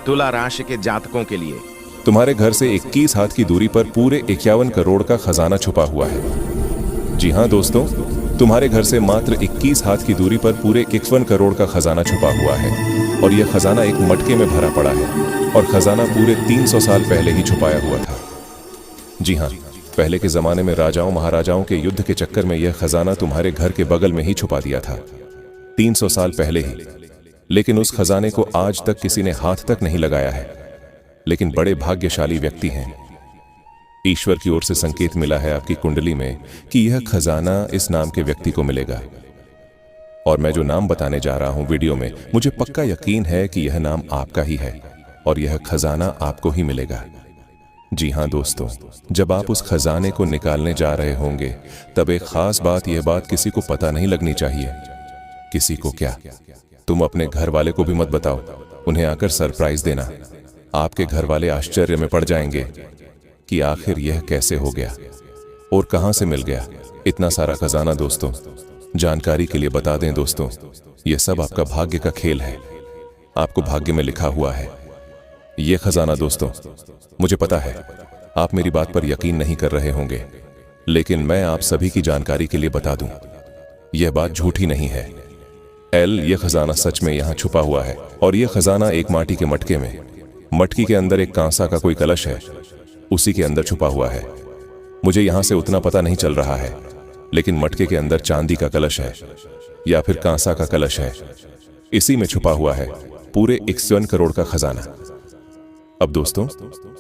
तुला राशि के जातकों के लिए तुम्हारे घर से 21 हाथ की दूरी पर पूरे 51 करोड़ का खजाना छुपा हुआ है। जी हाँ दोस्तों, तुम्हारे घर से मात्र 21 हाथ की दूरी पर पूरे 51 करोड़ का खजाना छुपा हुआ है और यह खजाना एक मटके में भरा पड़ा है और खजाना पूरे 300 साल पहले ही छुपाया हुआ था। जी हाँ, पहले के जमाने में राजाओं महाराजाओं के युद्ध के चक्कर में यह खजाना तुम्हारे घर के बगल में ही छुपा दिया था, 300 साल पहले ही। लेकिन उस खजाने को आज तक किसी ने हाथ तक नहीं लगाया है। लेकिन बड़े भाग्यशाली व्यक्ति हैं। ईश्वर की ओर से संकेत मिला है आपकी कुंडली में कि यह खजाना इस नाम के व्यक्ति को मिलेगा। और मैं जो नाम बताने जा रहा हूं वीडियो में, मुझे पक्का यकीन है कि यह नाम आपका ही है और यह खजाना आपको ही मिलेगा। जी हाँ दोस्तों, जब आप उस खजाने को निकालने जा रहे होंगे तब एक खास बात, यह बात किसी को पता नहीं लगनी चाहिए। किसी को क्या, तुम अपने घर वाले को भी मत बताओ, उन्हें आकर सरप्राइज देना। आपके घर वाले आश्चर्य में पड़ जाएंगे कि आखिर यह कैसे हो गया और कहां से मिल गया इतना सारा खजाना। दोस्तों, जानकारी के लिए बता दें दोस्तों, यह सब आपका भाग्य का खेल है, आपको भाग्य में लिखा हुआ है यह खजाना। दोस्तों, मुझे पता है आप मेरी बात पर यकीन नहीं कर रहे होंगे, लेकिन मैं आप सभी की जानकारी के लिए बता दूं, यह बात झूठी नहीं है। यह खजाना सच में यहां छुपा हुआ है और यह खजाना एक माटी के मटके में, मटकी के अंदर एक कांसा का कोई कलश है, उसी के अंदर छुपा हुआ है। मुझे यहां से उतना पता नहीं चल रहा है, लेकिन मटके के अंदर चांदी का कलश है या फिर कांसा का कलश है, इसी में छुपा हुआ है पूरे 51 करोड़ का खजाना। अब दोस्तों,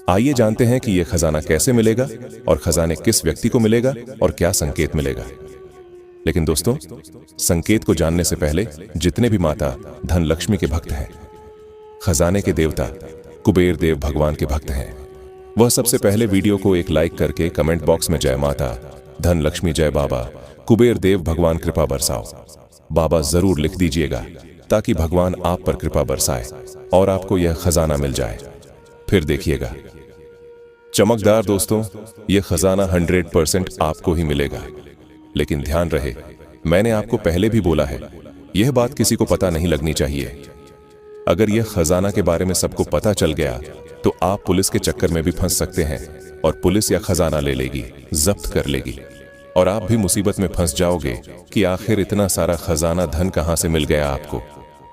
आइए जानते हैं कि यह खजाना कैसे मिलेगा और खजाने किस व्यक्ति को मिलेगा और क्या संकेत मिलेगा। लेकिन दोस्तों, संकेत को जानने से पहले जितने भी माता धनलक्ष्मी के भक्त हैं, खजाने के देवता कुबेर देव भगवान के भक्त हैं, वह सबसे पहले वीडियो को एक लाइक करके कमेंट बॉक्स में जय माता धनलक्ष्मी, जय बाबा कुबेर देव भगवान कृपा बरसाओ, बाबा जरूर लिख दीजिएगा ताकि भगवान आप पर कृपा बरसाए और आपको यह खजाना मिल जाए। फिर देखिएगा चमकदार दोस्तों, यह खजाना 100% आपको ही मिलेगा। लेकिन ध्यान रहे, मैंने आपको पहले भी बोला है, यह बात किसी को पता नहीं लगनी चाहिए। अगर यह खजाना के बारे में सबको पता चल गया तो आप पुलिस के चक्कर में भी फंस सकते हैं और पुलिस या खजाना ले लेगी, जब्त कर लेगी और आप भी मुसीबत में फंस जाओगे कि आखिर इतना सारा खजाना धन कहां से मिल गया आपको।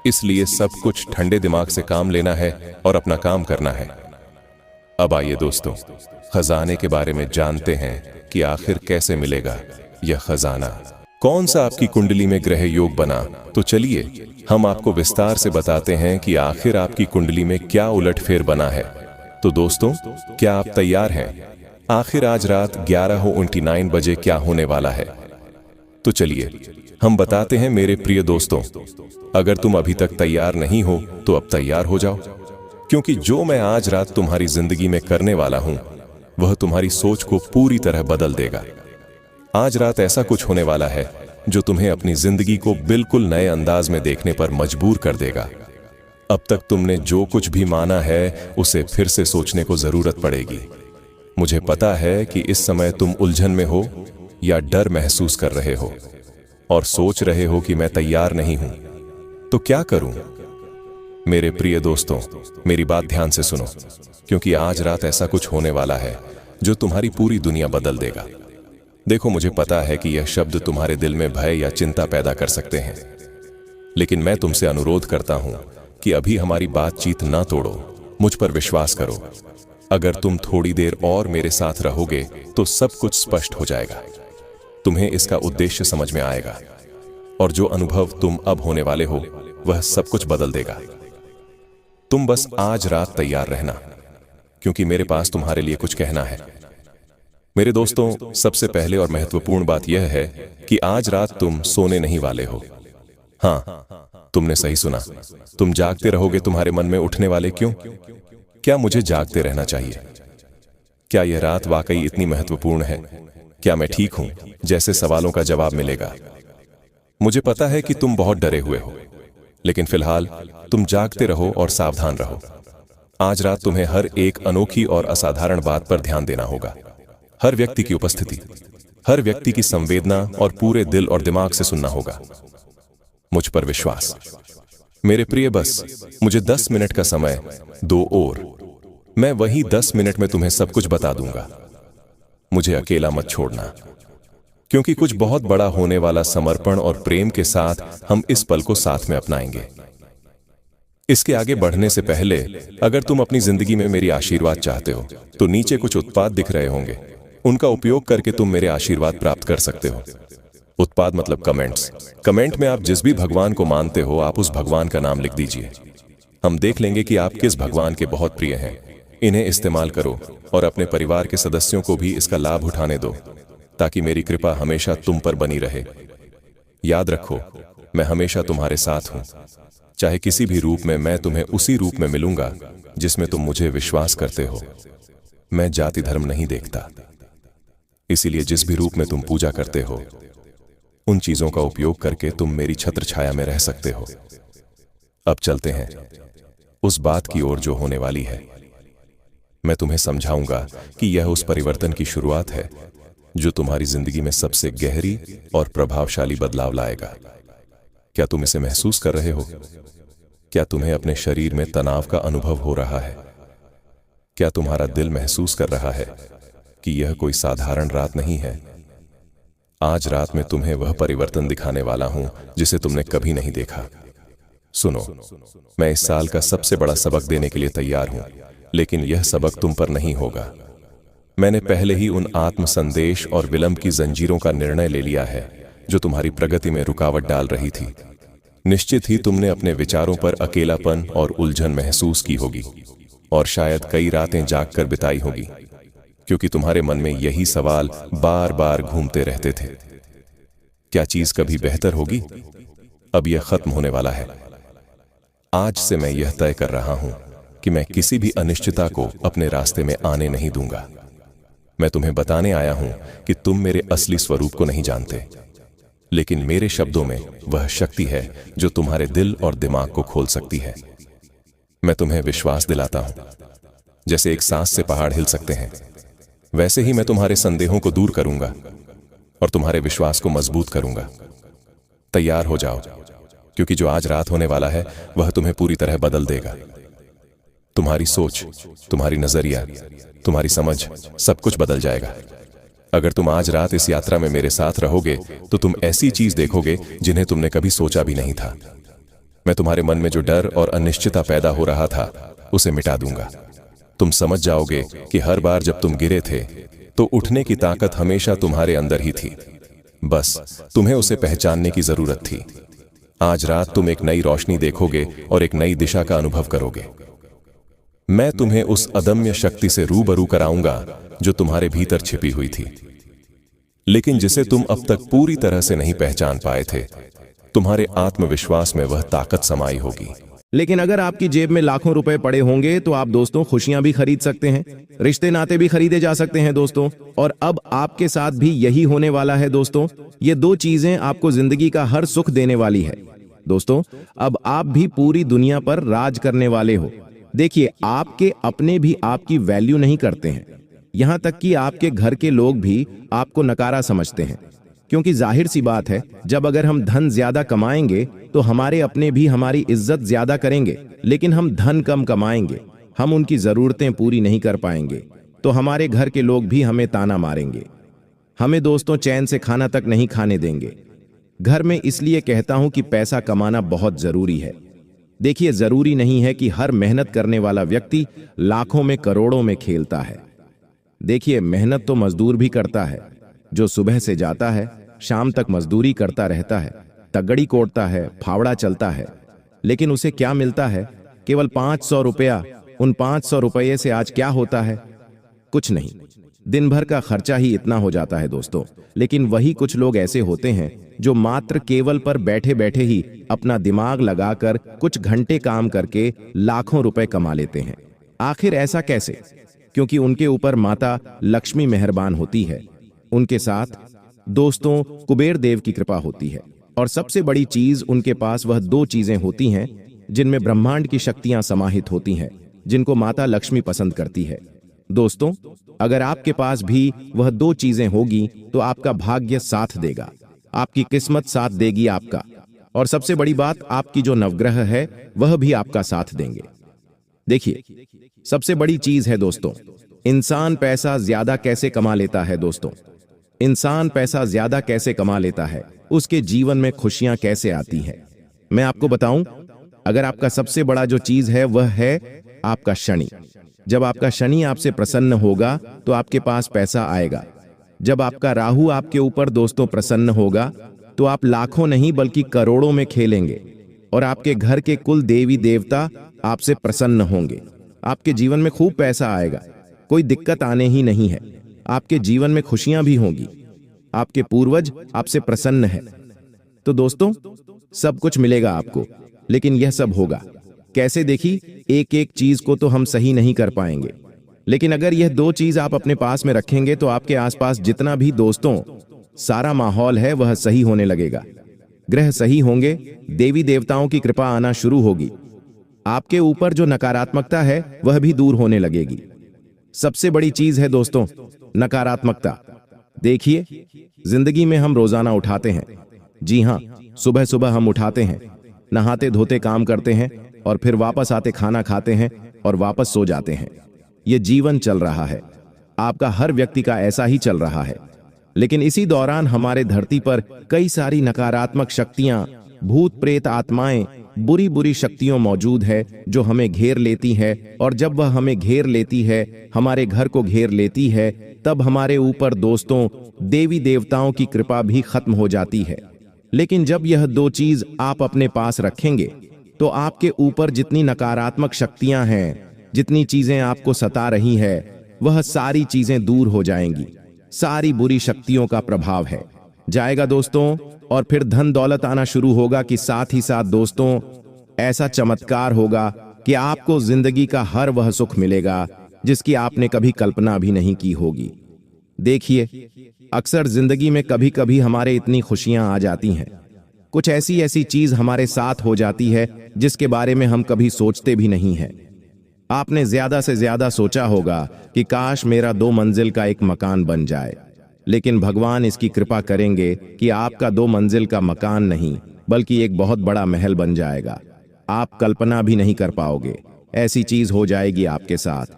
इसलिए सब कुछ ठंडे दिमाग से काम लेना है और अपना काम करना है। अब आइए दोस्तों, खजाने के बारे में जानते हैं कि आखिर कैसे मिलेगा यह खजाना। कौन सा आपकी कुंडली में ग्रह योग बना, तो चलिए हम आपको विस्तार से बताते हैं कि आखिर आपकी कुंडली में क्या उलटफेर बना है। तो दोस्तों, क्या आप तैयार हैं? आखिर आज रात 11:29 बजे क्या होने वाला है? तो चलिए हम बताते हैं मेरे प्रिय दोस्तों। अगर तुम अभी तक तैयार नहीं हो तो अब तैयार हो जाओ, क्योंकि जो मैं आज रात तुम्हारी जिंदगी में करने वाला हूं वह तुम्हारी सोच को पूरी तरह बदल देगा। आज रात ऐसा कुछ होने वाला है जो तुम्हें अपनी जिंदगी को बिल्कुल नए अंदाज में देखने पर मजबूर कर देगा। अब तक तुमने जो कुछ भी माना है उसे फिर से सोचने को जरूरत पड़ेगी। मुझे पता है कि इस समय तुम उलझन में हो या डर महसूस कर रहे हो और सोच रहे हो कि मैं तैयार नहीं हूं, तो क्या करूं? मेरे प्रिय दोस्तों, मेरी बात ध्यान से सुनो, क्योंकि आज रात ऐसा कुछ होने वाला है जो तुम्हारी पूरी दुनिया बदल देगा। देखो, मुझे पता है कि यह शब्द तुम्हारे दिल में भय या चिंता पैदा कर सकते हैं, लेकिन मैं तुमसे अनुरोध करता हूं कि अभी हमारी बातचीत ना तोड़ो, मुझ पर विश्वास करो। अगर तुम थोड़ी देर और मेरे साथ रहोगे तो सब कुछ स्पष्ट हो जाएगा, तुम्हें इसका उद्देश्य समझ में आएगा और जो अनुभव तुम अब होने वाले हो वह सब कुछ बदल देगा। तुम बस आज रात तैयार रहना, क्योंकि मेरे पास तुम्हारे लिए कुछ कहना है। मेरे दोस्तों, सबसे पहले और महत्वपूर्ण बात यह है कि आज रात तुम सोने नहीं वाले हो। हाँ, तुमने सही सुना, तुम जागते रहोगे। तुम्हारे मन में उठने वाले क्यों? क्या मुझे जागते रहना चाहिए? क्या यह रात वाकई इतनी महत्वपूर्ण है? क्या मैं ठीक हूं? जैसे सवालों का जवाब मिलेगा। मुझे पता है कि तुम बहुत डरे हुए हो, लेकिन फिलहाल तुम जागते रहो और सावधान रहो। आज रात तुम्हें हर एक अनोखी और असाधारण बात पर ध्यान देना होगा। हर व्यक्ति की उपस्थिति, हर व्यक्ति की संवेदना और पूरे दिल और दिमाग से सुनना होगा। मुझ पर विश्वास। मेरे प्रिय बस मुझे 10 मिनट का समय दो और मैं वही 10 मिनट में तुम्हें सब कुछ बता दूंगा। मुझे अकेला मत छोड़ना, क्योंकि कुछ बहुत बड़ा होने वाला समर्पण और प्रेम के साथ हम इस पल को साथ में अपनाएंगे। इसके आगे बढ़ने से पहले अगर तुम अपनी जिंदगी में मेरी आशीर्वाद चाहते हो तो नीचे कुछ उत्पाद दिख रहे होंगे, उनका उपयोग करके तुम मेरे आशीर्वाद प्राप्त कर सकते हो। उत्पाद मतलब कमेंट्स। कमेंट में आप जिस भी भगवान को मानते हो आप उस भगवान का नाम लिख दीजिए। हम देख लेंगे कि आप किस भगवान के बहुत प्रिय हैं। इन्हें इस्तेमाल करो और अपने परिवार के सदस्यों को भी इसका लाभ उठाने दो, ताकि मेरी कृपा हमेशा तुम पर बनी रहे। याद रखो, मैं हमेशा तुम्हारे साथ हूं। चाहे किसी भी रूप में मैं तुम्हें उसी रूप में मिलूंगा जिसमें तुम मुझे विश्वास करते हो। मैं जाति धर्म नहीं देखता, इसीलिए जिस भी रूप में तुम पूजा करते हो उन चीजों का उपयोग करके तुम मेरी छत्र छाया में रह सकते हो। अब चलते हैं उस बात की ओर जो होने वाली है। मैं तुम्हें समझाऊंगा कि यह उस परिवर्तन की शुरुआत है जो तुम्हारी जिंदगी में सबसे गहरी और प्रभावशाली बदलाव लाएगा। क्या तुम इसे महसूस कर रहे हो? क्या तुम्हें अपने शरीर में तनाव का अनुभव हो रहा है? क्या तुम्हारा दिल महसूस कर रहा है कि यह कोई साधारण रात नहीं है? आज रात में तुम्हें वह परिवर्तन दिखाने वाला हूं जिसे तुमने कभी नहीं देखा। सुनो, मैं इस साल का सबसे बड़ा सबक देने के लिए तैयार हूं, लेकिन यह सबक तुम पर नहीं होगा। मैंने पहले ही उन आत्म संदेश और विलंब की जंजीरों का निर्णय ले लिया है जो तुम्हारी प्रगति में रुकावट डाल रही थी। निश्चित ही तुमने अपने विचारों पर अकेलापन और उलझन महसूस की होगी और शायद कई रातें जागकर बिताई होगी, क्योंकि तुम्हारे मन में यही सवाल बार बार घूमते रहते थे। क्या चीज कभी बेहतर होगी? अब यह खत्म होने वाला है। आज से मैं यह तय कर रहा हूं कि मैं किसी भी अनिश्चितता को अपने रास्ते में आने नहीं दूंगा। मैं तुम्हें बताने आया हूं कि तुम मेरे असली स्वरूप को नहीं जानते, लेकिन मेरे शब्दों में वह शक्ति है जो तुम्हारे दिल और दिमाग को खोल सकती है। मैं तुम्हें विश्वास दिलाता हूं, जैसे एक सांस से पहाड़ हिल सकते हैं, वैसे ही मैं तुम्हारे संदेहों को दूर करूंगा और तुम्हारे विश्वास को मजबूत करूंगा। तैयार हो जाओ, क्योंकि जो आज रात होने वाला है वह तुम्हें पूरी तरह बदल देगा। तुम्हारी सोच, तुम्हारी नजरिया, तुम्हारी समझ, सब कुछ बदल जाएगा। अगर तुम आज रात इस यात्रा में मेरे साथ रहोगे तो तुम ऐसी चीज देखोगे जिन्हें तुमने कभी सोचा भी नहीं था। मैं तुम्हारे मन में जो डर और अनिश्चितता पैदा हो रहा था उसे मिटा दूंगा। तुम समझ जाओगे कि हर बार जब तुम गिरे थे तो उठने की ताकत हमेशा तुम्हारे अंदर ही थी, बस तुम्हें उसे पहचानने की जरूरत थी। आज रात तुम एक नई रोशनी देखोगे और एक नई दिशा का अनुभव करोगे। मैं तुम्हें उस अदम्य शक्ति से रूबरू कराऊंगा जो तुम्हारे भीतर छिपी हुई थी, लेकिन जिसे तुम अब तक पूरी तरह से नहीं पहचान पाए थे। तुम्हारे आत्मविश्वास में वह ताकत समाई होगी। लेकिन अगर आपकी जेब में लाखों रुपए पड़े होंगे तो आप दोस्तों खुशियां भी खरीद सकते हैं, रिश्ते नाते भी खरीदे जा सकते हैं दोस्तों। और अब आपके साथ भी यही होने वाला है दोस्तों। ये दो चीजें आपको जिंदगी का हर सुख देने वाली है दोस्तों। अब आप भी पूरी दुनिया पर राज करने वाले हो। देखिए, आपके अपने भी आपकी वैल्यू नहीं करते हैं, यहां तक कि आपके घर के लोग भी आपको नकारा समझते हैं, क्योंकि जाहिर सी बात है, जब अगर हम धन ज्यादा कमाएंगे तो हमारे अपने भी हमारी इज्जत ज्यादा करेंगे। लेकिन हम धन कम कमाएंगे, हम उनकी जरूरतें पूरी नहीं कर पाएंगे तो हमारे घर के लोग भी हमें ताना मारेंगे, हमें दोस्तों चैन से खाना तक नहीं खाने देंगे। घर में इसलिए कहता हूं कि पैसा कमाना बहुत जरूरी है। देखिए, जरूरी नहीं है कि हर मेहनत करने वाला व्यक्ति लाखों में करोड़ों में खेलता है। देखिए, मेहनत तो मजदूर भी करता है, जो सुबह से जाता है शाम तक मजदूरी करता रहता है, तगड़ी कोड़ता है, फावड़ा चलता है, लेकिन उसे क्या मिलता है? केवल 500 रुपया। उन 500 रुपये से आज क्या होता है? कुछ नहीं। दिन भर का खर्चा ही इतना हो जाता है दोस्तों। लेकिन वही कुछ लोग ऐसे होते हैं जो मात्र केवल पर बैठे बैठे ही अपना दिमाग लगाकर कुछ घंटे काम करके लाखों रुपए कमा लेते हैं। आखिर ऐसा कैसे? क्योंकि उनके ऊपर माता लक्ष्मी मेहरबान होती है, उनके साथ दोस्तों कुबेर देव की कृपा होती है, और सबसे बड़ी चीज उनके पास वह दो चीजें होती हैं जिनमें ब्रह्मांड की शक्तियां समाहित होती हैं, जिनको माता लक्ष्मी पसंद करती है। दोस्तों, अगर आपके पास भी वह दो चीजें होगी तो आपका भाग्य साथ देगा, आपकी किस्मत साथ देगी आपका। और सबसे बड़ी बात, आपकी जो नवग्रह है वह भी आपका साथ देंगे। देखिए, सबसे बड़ी चीज है दोस्तों, इंसान पैसा ज्यादा कैसे कमा लेता है दोस्तों। इंसान पैसा ज्यादा कैसे कमा लेता है, उसके जीवन में खुशियां कैसे आती हैं, मैं आपको बताऊं। अगर आपका सबसे बड़ा जो चीज है वह है आपका शनि। जब आपका शनि आपसे प्रसन्न होगा तो आपके पास पैसा आएगा। जब आपका राहु आपके ऊपर दोस्तों प्रसन्न होगा तो आप लाखों नहीं बल्कि करोड़ों में खेलेंगे और आपके घर के कुल देवी देवता आपसे प्रसन्न होंगे। आपके जीवन में खूब पैसा आएगा, कोई दिक्कत आने ही नहीं है। आपके जीवन में खुशियां भी होंगी, आपके पूर्वज आपसे प्रसन्न है। तो दोस्तों, सब कुछ मिलेगा आपको, लेकिन यह सब होगा कैसे? देखिए, एक एक चीज को तो हम सही नहीं कर पाएंगे, लेकिन अगर यह दो चीज आप अपने पास में रखेंगे तो आपके आसपास जितना भी दोस्तों सारा माहौल है वह सही होने लगेगा। ग्रह सही होंगे, देवी देवताओं की कृपा आना शुरू होगी, आपके ऊपर जो नकारात्मकता है वह भी दूर होने लगेगी। सबसे बड़ी चीज है दोस्तों नकारात्मकता। देखिए, जिंदगी में हम रोजाना उठाते हैं, जी हां, सुबह सुबह हम उठाते हैं, नहाते धोते काम करते हैं और फिर वापस आते खाना खाते हैं और वापस सो जाते हैं। यह जीवन चल रहा है, आपका हर व्यक्ति का ऐसा ही चल रहा है। लेकिन इसी दौरान हमारे धरती पर कई सारी नकारात्मक शक्तियां, भूत प्रेत आत्माएं, बुरी बुरी शक्तियां मौजूद है जो हमें घेर लेती है। और जब वह हमें घेर लेती है, हमारे घर को घेर लेती है, तब हमारे ऊपर दोस्तों देवी देवताओं की कृपा भी खत्म हो जाती है। लेकिन जब यह दो चीज आप अपने पास रखेंगे तो आपके ऊपर जितनी नकारात्मक शक्तियां हैं, जितनी चीजें आपको सता रही है, वह सारी चीजें दूर हो जाएंगी। सारी बुरी शक्तियों का प्रभाव है जाएगा दोस्तों, और फिर धन दौलत आना शुरू होगा कि साथ ही साथ दोस्तों ऐसा चमत्कार होगा कि आपको जिंदगी का हर वह सुख मिलेगा जिसकी आपने कभी कल्पना भी नहीं की होगी। देखिए, अक्सर जिंदगी में कभी कभी हमारे इतनी खुशियां आ जाती हैं, कुछ ऐसी ऐसी चीज हमारे साथ हो जाती है जिसके बारे में हम कभी सोचते भी नहीं हैं। आपने ज्यादा से ज्यादा सोचा होगा कि काश मेरा 2 मंजिल का एक मकान बन जाए, लेकिन भगवान इसकी कृपा करेंगे कि आपका 2 मंजिल का मकान नहीं बल्कि एक बहुत बड़ा महल बन जाएगा। आप कल्पना भी नहीं कर पाओगे, ऐसी चीज हो जाएगी आपके साथ।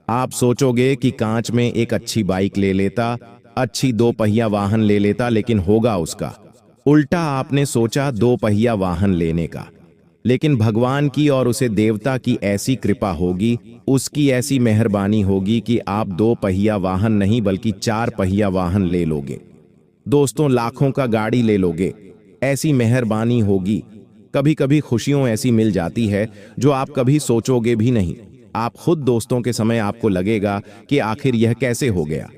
आप सोचोगे कि कांच में एक अच्छी बाइक ले लेता, अच्छी 2 पहिया वाहन ले लेता, लेकिन होगा उसका उल्टा। आपने सोचा 2 पहिया वाहन लेने का, लेकिन भगवान की और उसे देवता की ऐसी कृपा होगी, उसकी ऐसी मेहरबानी होगी कि आप 2 पहिया वाहन नहीं बल्कि 4 पहिया वाहन ले लोगे दोस्तों, लाखों का गाड़ी ले लोगे। ऐसी मेहरबानी होगी। कभी कभी खुशियों ऐसी मिल जाती है जो आप कभी सोचोगे भी नहीं। आप खुद दोस्तों के समय आपको लगेगा कि आखिर यह कैसे हो गया।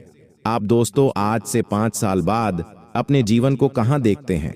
आप दोस्तों आज से 5 साल बाद अपने जीवन को कहां देखते हैं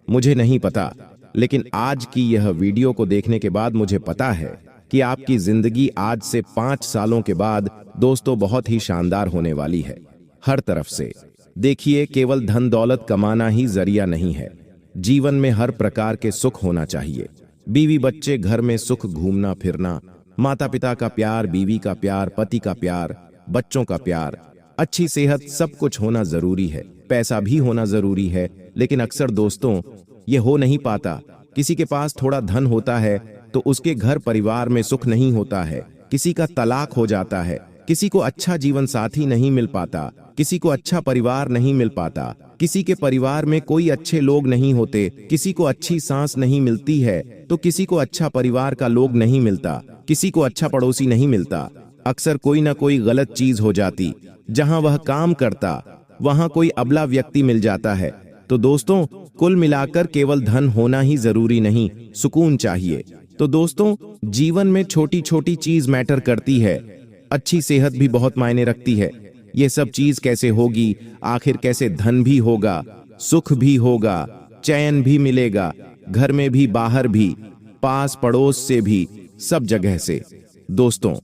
मुझे नहीं पता, लेकिन आज की यह वीडियो को देखने के बाद मुझे पता है कि आपकी जिंदगी आज से 5 सालों के बाद दोस्तों बहुत ही शानदार होने वाली है। हर तरफ से देखिए, केवल धन दौलत कमाना ही जरिया नहीं है, जीवन में हर प्रकार के सुख होना चाहिए। बीवी बच्चे, घर में सुख, घूमना फिरना, माता पिता का प्यार, बीवी का प्यार, पति का प्यार, बच्चों का प्यार, अच्छी सेहत, सब कुछ होना जरूरी है। पैसा भी होना जरूरी है, लेकिन अक्सर दोस्तों ये हो नहीं पाता। किसी के पास थोड़ा धन होता है तो उसके घर परिवार में सुख नहीं होता है, किसी का तलाक हो जाता है, किसी को अच्छा जीवन साथी नहीं मिल पाता, किसी को अच्छा परिवार नहीं मिल पाता, किसी के परिवार में कोई अच्छे लोग नहीं होते, किसी को अच्छी सांस नहीं मिलती है तो किसी को अच्छा परिवार का लोग नहीं मिलता, किसी को अच्छा पड़ोसी नहीं मिलता। अक्सर कोई ना कोई गलत चीज हो जाती, जहां वह काम करता वहां कोई अबला व्यक्ति मिल जाता है। तो दोस्तों कुल मिलाकर केवल धन होना ही जरूरी नहीं, सुकून चाहिए। तो दोस्तों जीवन में छोटी छोटी चीज मैटर करती है, अच्छी सेहत भी बहुत मायने रखती है। ये सब चीज कैसे होगी, आखिर कैसे धन भी होगा, सुख भी होगा, चैन भी मिलेगा, घर में भी बाहर भी, पास पड़ोस से भी, सब जगह से। दोस्तों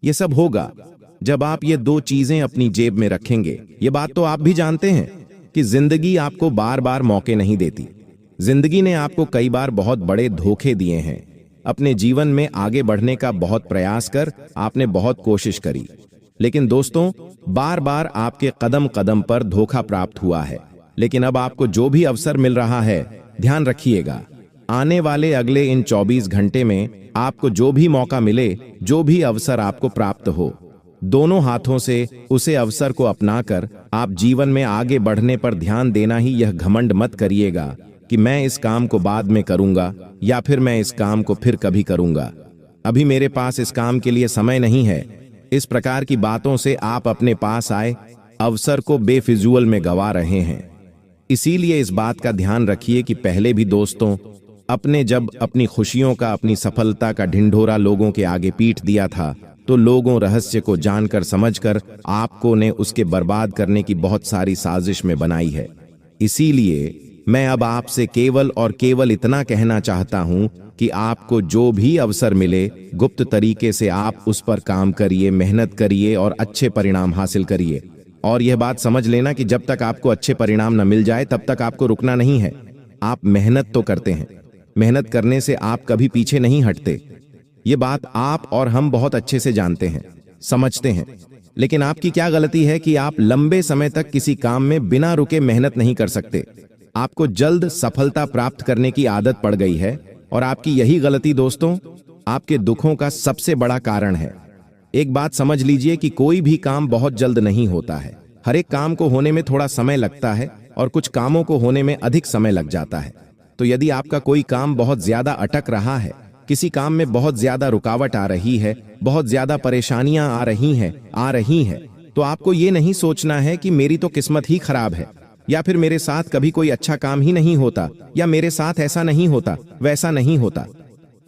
ये सब होगा जब आप ये 2 चीजें अपनी जेब में रखेंगे। ये बात तो आप भी जानते हैं कि जिंदगी आपको बार बार मौके नहीं देती। जिंदगी ने आपको कई बार बहुत बड़े धोखे दिए हैं। अपने जीवन में आगे बढ़ने का बहुत प्रयास कर आपने बहुत कोशिश करी, लेकिन दोस्तों बार बार आपके कदम कदम पर धोखा प्राप्त हुआ है। लेकिन अब आपको जो भी अवसर मिल रहा है, ध्यान रखिएगा, आने वाले अगले इन 24 घंटे में आपको जो भी मौका मिले, जो भी अवसर आपको प्राप्त हो, दोनों हाथों से उसे अवसर को अपनाकर आप जीवन में आगे बढ़ने पर ध्यान देना ही। यह घमंड मत करिएगा कि मैं इस काम को बाद में करूंगा या फिर मैं इस काम को फिर कभी करूंगा, अभी मेरे पास इस काम के लिए समय नहीं है। इस प्रकार की बातों से आप अपने पास आए अवसर को बेफिजूल में गवा रहे हैं। इसीलिए इस बात का ध्यान रखिए कि पहले भी दोस्तों जब अपनी खुशियों का, अपनी सफलता का ढिंढोरा लोगों के आगे पीट दिया था, तो लोगों रहस्य को जानकर समझकर आपको ने उसके बर्बाद करने की बहुत सारी साजिश में बनाई है। इसीलिए मैं अब आपसे केवल और केवल इतना कहना चाहता हूं कि आपको जो भी अवसर मिले, गुप्त तरीके से आप उस पर काम करिए, मेहनत करिए और अच्छे परिणाम हासिल करिए। और यह बात समझ लेना कि जब तक आपको अच्छे परिणाम न मिल जाए तब तक आपको रुकना नहीं है। आप मेहनत तो करते हैं, मेहनत करने से आप कभी पीछे नहीं हटते। ये बात आप और हम बहुत अच्छे से जानते हैं, समझते हैं। लेकिन आपकी क्या गलती है कि आप लंबे समय तक किसी काम में बिना रुके मेहनत नहीं कर सकते। आपको जल्द सफलता प्राप्त करने की आदत पड़ गई है और आपकी यही गलती दोस्तों आपके दुखों का सबसे बड़ा कारण है। एक बात समझ लीजिए कि कोई भी काम बहुत जल्द नहीं होता है। हर एक काम को होने में थोड़ा समय लगता है और कुछ कामों को होने में अधिक समय लग जाता है। तो यदि आपका कोई काम बहुत ज्यादा अटक रहा है, किसी काम में बहुत ज्यादा रुकावट आ रही है, बहुत ज्यादा परेशानियां आ रही हैं, तो आपको ये नहीं सोचना है कि मेरी तो किस्मत ही खराब है, या फिर मेरे साथ कभी कोई अच्छा काम ही नहीं होता, या मेरे साथ ऐसा नहीं होता, वैसा नहीं होता।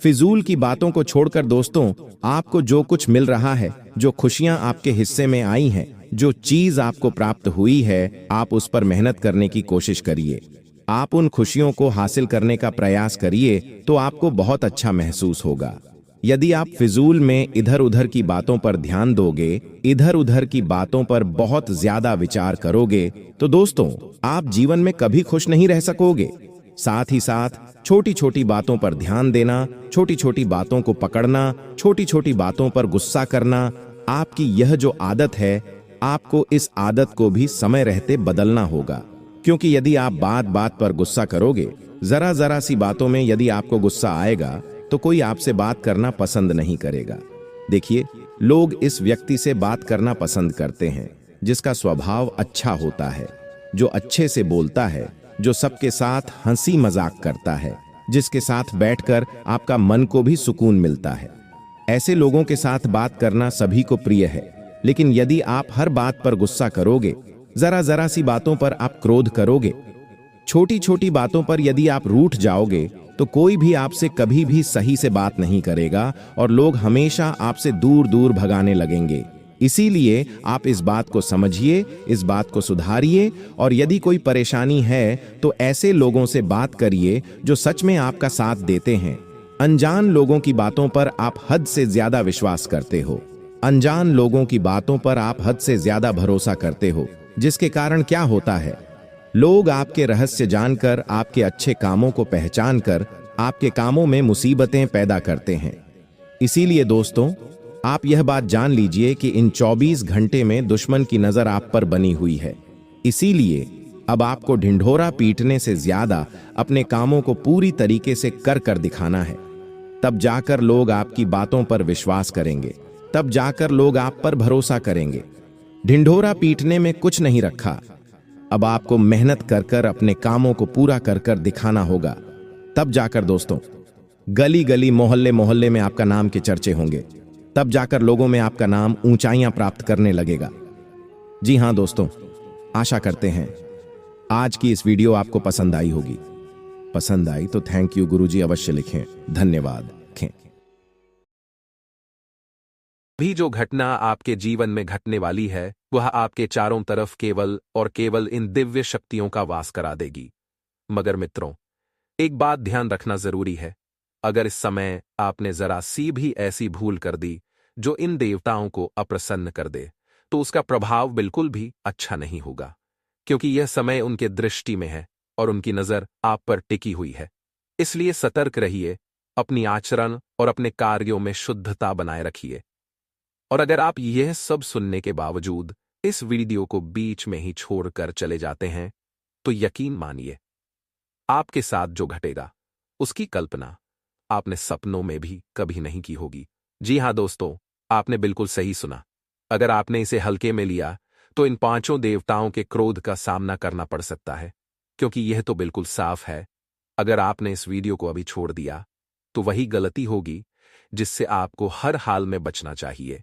फिजूल की बातों को छोड़कर दोस्तों आपको जो कुछ मिल रहा है, जो खुशियां आपके हिस्से में आई हैं, जो चीज आपको प्राप्त हुई है, आप उस पर मेहनत करने की कोशिश करिए। आप उन खुशियों को हासिल करने का प्रयास करिए तो आपको बहुत अच्छा महसूस होगा। यदि आप फिजूल में इधर उधर की बातों पर ध्यान दोगे, इधर उधर की बातों पर बहुत ज्यादा विचार करोगे, तो दोस्तों आप जीवन में कभी खुश नहीं रह सकोगे। साथ ही साथ छोटी छोटी बातों पर ध्यान देना, छोटी छोटी बातों को पकड़ना, छोटी छोटी बातों पर गुस्सा करना, आपकी यह जो आदत है, आपको इस आदत को भी समय रहते बदलना होगा। क्योंकि यदि आप बात बात पर गुस्सा करोगे, जरा जरा सी बातों में यदि आपको गुस्सा आएगा, तो कोई आपसे बात करना पसंद नहीं करेगा। देखिए, लोग इस व्यक्ति से बात करना पसंद करते हैं जिसका स्वभाव अच्छा होता है, जो अच्छे से बोलता है, जो सबके साथ हंसी मजाक करता है, जिसके साथ बैठकर आपका मन को भी सुकून मिलता है। ऐसे लोगों के साथ बात करना सभी को प्रिय है। लेकिन यदि आप हर बात पर गुस्सा करोगे, जरा जरा सी बातों पर आप क्रोध करोगे, छोटी छोटी बातों पर यदि आप रूठ जाओगे, तो कोई भी आपसे कभी भी सही से बात नहीं करेगा और लोग हमेशा आपसे दूर दूर भगाने लगेंगे। इसीलिए आप इस बात को समझिए, इस बात को सुधारिए और यदि कोई परेशानी है तो ऐसे लोगों से बात करिए जो सच में आपका साथ देते हैं। अनजान लोगों की बातों पर आप हद से ज्यादा विश्वास करते हो, अनजान लोगों की बातों पर आप हद से ज्यादा भरोसा करते हो, जिसके कारण क्या होता है, लोग आपके रहस्य जानकर, आपके अच्छे कामों को पहचानकर आपके कामों में मुसीबतें पैदा करते हैं। इसीलिए दोस्तों आप यह बात जान लीजिए कि इन 24 घंटे में दुश्मन की नजर आप पर बनी हुई है। इसीलिए अब आपको ढिंढोरा पीटने से ज्यादा अपने कामों को पूरी तरीके से कर दिखाना है। तब जाकर लोग आपकी बातों पर विश्वास करेंगे, तब जाकर लोग आप पर भरोसा करेंगे। ढिंढोरा पीटने में कुछ नहीं रखा। अब आपको मेहनत कर अपने कामों को पूरा कर दिखाना होगा। तब जाकर दोस्तों गली गली, मोहल्ले मोहल्ले में आपका नाम के चर्चे होंगे। तब जाकर लोगों में आपका नाम ऊंचाइयां प्राप्त करने लगेगा। जी हां दोस्तों, आशा करते हैं आज की इस वीडियो आपको पसंद आई होगी। पसंद आई तो थैंक यू गुरुजी अवश्य लिखें, धन्यवाद। भी जो घटना आपके जीवन में घटने वाली है, वह आपके चारों तरफ केवल और केवल इन दिव्य शक्तियों का वास करा देगी। मगर मित्रों, एक बात ध्यान रखना जरूरी है। अगर इस समय आपने जरा सी भी ऐसी भूल कर दी जो इन देवताओं को अप्रसन्न कर दे, तो उसका प्रभाव बिल्कुल भी अच्छा नहीं होगा, क्योंकि यह समय उनके दृष्टि में है और उनकी नजर आप पर टिकी हुई है। इसलिए सतर्क रहिए, अपनी आचरण और अपने कार्यों में शुद्धता बनाए रखिए। और अगर आप यह सब सुनने के बावजूद इस वीडियो को बीच में ही छोड़कर चले जाते हैं, तो यकीन मानिए आपके साथ जो घटेगा उसकी कल्पना आपने सपनों में भी कभी नहीं की होगी। जी हाँ दोस्तों, आपने बिल्कुल सही सुना। अगर आपने इसे हल्के में लिया तो इन पांचों देवताओं के क्रोध का सामना करना पड़ सकता है, क्योंकि यह तो बिल्कुल साफ है। अगर आपने इस वीडियो को अभी छोड़ दिया तो वही गलती होगी जिससे आपको हर हाल में बचना चाहिए।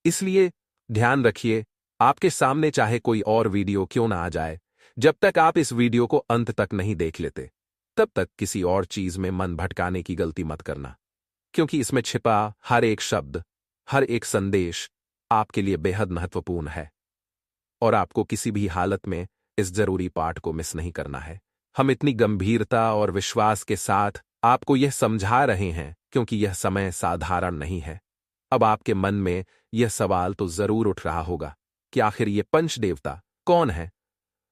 इसलिए ध्यान रखिए, आपके सामने चाहे कोई और वीडियो क्यों ना आ जाए, जब तक आप इस वीडियो को अंत तक नहीं देख लेते तब तक किसी और चीज में मन भटकाने की गलती मत करना, क्योंकि इसमें छिपा हर एक शब्द, हर एक संदेश आपके लिए बेहद महत्वपूर्ण है और आपको किसी भी हालत में इस जरूरी पाठ को मिस नहीं करना है। हम इतनी गंभीरता और विश्वास के साथ आपको यह समझा रहे हैं क्योंकि यह समय साधारण नहीं है। अब आपके मन में यह सवाल तो जरूर उठ रहा होगा कि आखिर ये पंच देवता कौन है?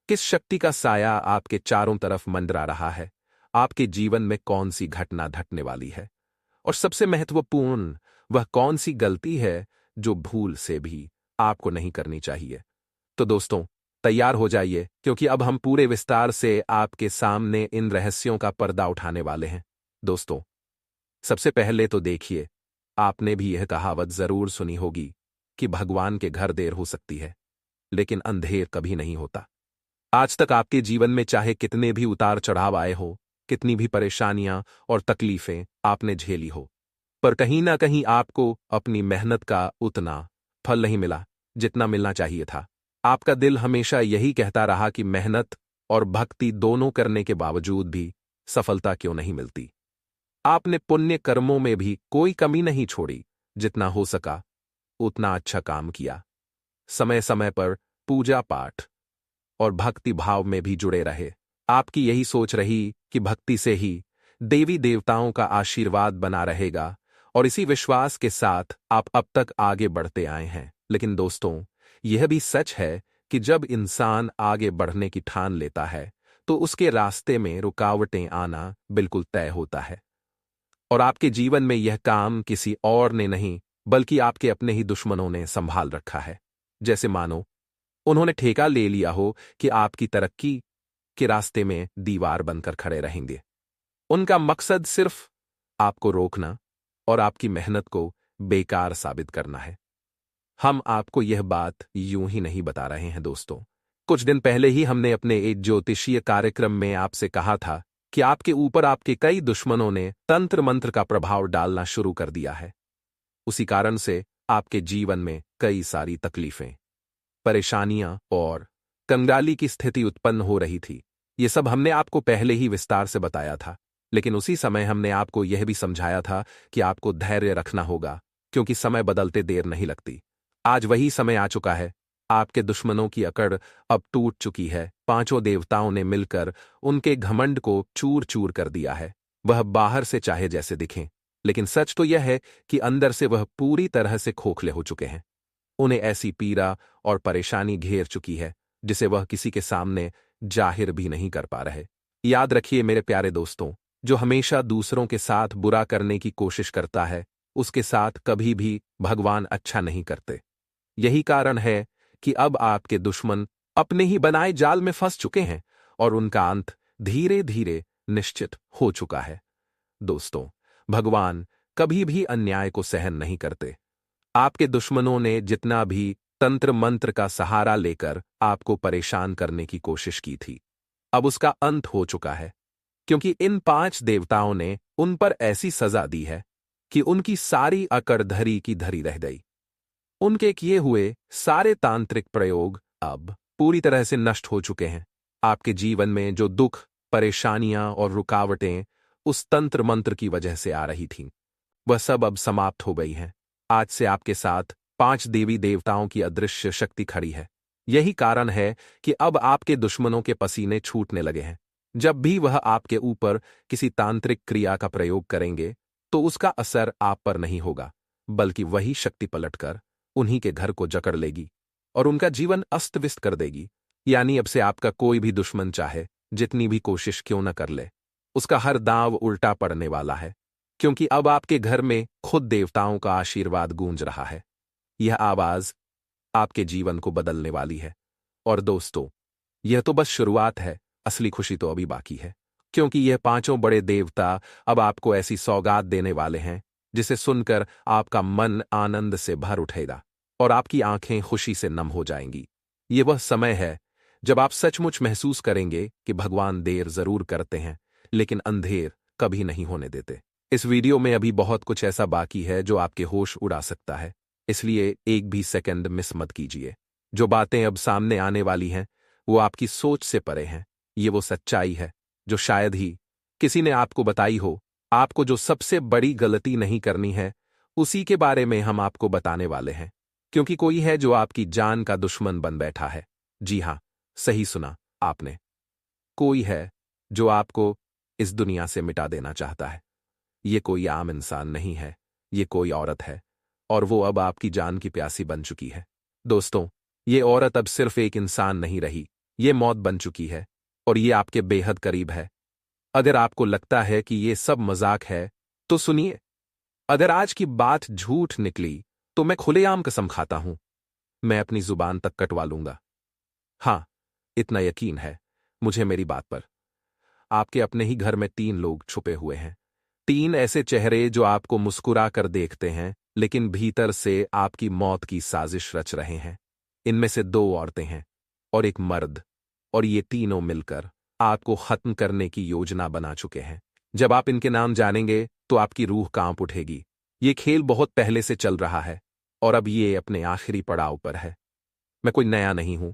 किस शक्ति का साया आपके चारों तरफ मंडरा रहा है? आपके जीवन में कौन सी घटना घटने वाली है? और सबसे महत्वपूर्ण, वह कौन सी गलती है जो भूल से भी आपको नहीं करनी चाहिए? तो दोस्तों, तैयार हो जाइए, क्योंकि अब हम पूरे विस्तार से आपके सामने इन रहस्यों का पर्दा उठाने वाले हैं। दोस्तों, सबसे पहले तो देखिए, आपने भी यह कहावत जरूर सुनी होगी कि भगवान के घर देर हो सकती है लेकिन अंधेर कभी नहीं होता। आज तक आपके जीवन में चाहे कितने भी उतार चढ़ाव आए हो, कितनी भी परेशानियां और तकलीफें आपने झेली हो, पर कहीं ना कहीं आपको अपनी मेहनत का उतना फल नहीं मिला जितना मिलना चाहिए था। आपका दिल हमेशा यही कहता रहा कि मेहनत और भक्ति दोनों करने के बावजूद भी सफलता क्यों नहीं मिलती। आपने पुण्य कर्मों में भी कोई कमी नहीं छोड़ी, जितना हो सका उतना अच्छा काम किया। समय समय पर पूजा पाठ और भक्ति भाव में भी जुड़े रहे। आपकी यही सोच रही कि भक्ति से ही देवी देवताओं का आशीर्वाद बना रहेगा और इसी विश्वास के साथ आप अब तक आगे बढ़ते आए हैं। लेकिन दोस्तों, यह भी सच है कि जब इंसान आगे बढ़ने की ठान लेता है तो उसके रास्ते में रुकावटें आना बिल्कुल तय होता है। और आपके जीवन में यह काम किसी और ने नहीं बल्कि आपके अपने ही दुश्मनों ने संभाल रखा है। जैसे मानो उन्होंने ठेका ले लिया हो कि आपकी तरक्की के रास्ते में दीवार बनकर खड़े रहेंगे। उनका मकसद सिर्फ आपको रोकना और आपकी मेहनत को बेकार साबित करना है। हम आपको यह बात यूं ही नहीं बता रहे हैं दोस्तों। कुछ दिन पहले ही हमने अपने एक ज्योतिषीय कार्यक्रम में आपसे कहा था कि आपके ऊपर आपके कई दुश्मनों ने तंत्र मंत्र का प्रभाव डालना शुरू कर दिया है। उसी कारण से आपके जीवन में कई सारी तकलीफें, परेशानियां और कंगाली की स्थिति उत्पन्न हो रही थी। ये सब हमने आपको पहले ही विस्तार से बताया था, लेकिन उसी समय हमने आपको यह भी समझाया था कि आपको धैर्य रखना होगा, क्योंकि समय बदलते देर नहीं लगती। आज वही समय आ चुका है। आपके दुश्मनों की अकड़ अब टूट चुकी है। पांचों देवताओं ने मिलकर उनके घमंड को चूर चूर कर दिया है। वह बाहर से चाहे जैसे दिखें, लेकिन सच तो यह है कि अंदर से वह पूरी तरह से खोखले हो चुके हैं। उन्हें ऐसी पीड़ा और परेशानी घेर चुकी है जिसे वह किसी के सामने जाहिर भी नहीं कर पा रहे। याद रखिए मेरे प्यारे दोस्तों, जो हमेशा दूसरों के साथ बुरा करने की कोशिश करता है, उसके साथ कभी भी भगवान अच्छा नहीं करते। यही कारण है कि अब आपके दुश्मन अपने ही बनाए जाल में फंस चुके हैं और उनका अंत धीरे धीरे निश्चित हो चुका है। दोस्तों, भगवान कभी भी अन्याय को सहन नहीं करते। आपके दुश्मनों ने जितना भी तंत्र मंत्र का सहारा लेकर आपको परेशान करने की कोशिश की थी, अब उसका अंत हो चुका है, क्योंकि इन 5 देवताओं ने उन पर ऐसी सजा दी है कि उनकी सारी अकड़ धरी की धरी रह गई। उनके किए हुए सारे तांत्रिक प्रयोग अब पूरी तरह से नष्ट हो चुके हैं। आपके जीवन में जो दुख, परेशानियां और रुकावटें उस तंत्र मंत्र की वजह से आ रही थीं, वह सब अब समाप्त हो गई हैं। आज से आपके साथ 5 देवी देवताओं की अदृश्य शक्ति खड़ी है। यही कारण है कि अब आपके दुश्मनों के पसीने छूटने लगे हैं। जब भी वह आपके ऊपर किसी तांत्रिक क्रिया का प्रयोग करेंगे तो उसका असर आप पर नहीं होगा, बल्कि वही शक्ति पलटकर उन्हीं के घर को जकड़ लेगी और उनका जीवन अस्त व्यस्त कर देगी। यानी अब से आपका कोई भी दुश्मन चाहे जितनी भी कोशिश क्यों न कर ले, उसका हर दांव उल्टा पड़ने वाला है, क्योंकि अब आपके घर में खुद देवताओं का आशीर्वाद गूंज रहा है। यह आवाज आपके जीवन को बदलने वाली है। और दोस्तों, यह तो बस शुरुआत है, असली खुशी तो अभी बाकी है। क्योंकि यह पांचों बड़े देवता अब आपको ऐसी सौगात देने वाले हैं जिसे सुनकर आपका मन आनंद से भर उठेगा और आपकी आंखें खुशी से नम हो जाएंगी। ये वह समय है जब आप सचमुच महसूस करेंगे कि भगवान देर जरूर करते हैं, लेकिन अंधेर कभी नहीं होने देते। इस वीडियो में अभी बहुत कुछ ऐसा बाकी है जो आपके होश उड़ा सकता है, इसलिए एक भी सेकंड मिस मत कीजिए। जो बातें अब सामने आने वाली हैं वो आपकी सोच से परे हैं। ये वो सच्चाई है जो शायद ही किसी ने आपको बताई हो। आपको जो सबसे बड़ी गलती नहीं करनी है उसी के बारे में हम आपको बताने वाले हैं, क्योंकि कोई है जो आपकी जान का दुश्मन बन बैठा है। जी हां, सही सुना आपने। कोई है जो आपको इस दुनिया से मिटा देना चाहता है। ये कोई आम इंसान नहीं है, ये कोई औरत है, और वो अब आपकी जान की प्यासी बन चुकी है। दोस्तों, ये औरत अब सिर्फ एक इंसान नहीं रही, ये मौत बन चुकी है, और ये आपके बेहद करीब है। अगर आपको लगता है कि ये सब मजाक है तो सुनिए। अगर आज की बात झूठ निकली तो मैं खुलेआम कसम खाता हूं, मैं अपनी जुबान तक कटवा लूंगा। हां, इतना यकीन है मुझे मेरी बात पर। आपके अपने ही घर में 3 लोग छुपे हुए हैं। 3 ऐसे चेहरे जो आपको मुस्कुरा कर देखते हैं, लेकिन भीतर से आपकी मौत की साजिश रच रहे हैं। इनमें से 2 औरतें हैं और एक मर्द, और ये तीनों मिलकर आपको खत्म करने की योजना बना चुके हैं। जब आप इनके नाम जानेंगे तो आपकी रूह कांप उठेगी। ये खेल बहुत पहले से चल रहा है और अब ये अपने आखिरी पड़ाव पर है। मैं कोई नया नहीं हूं।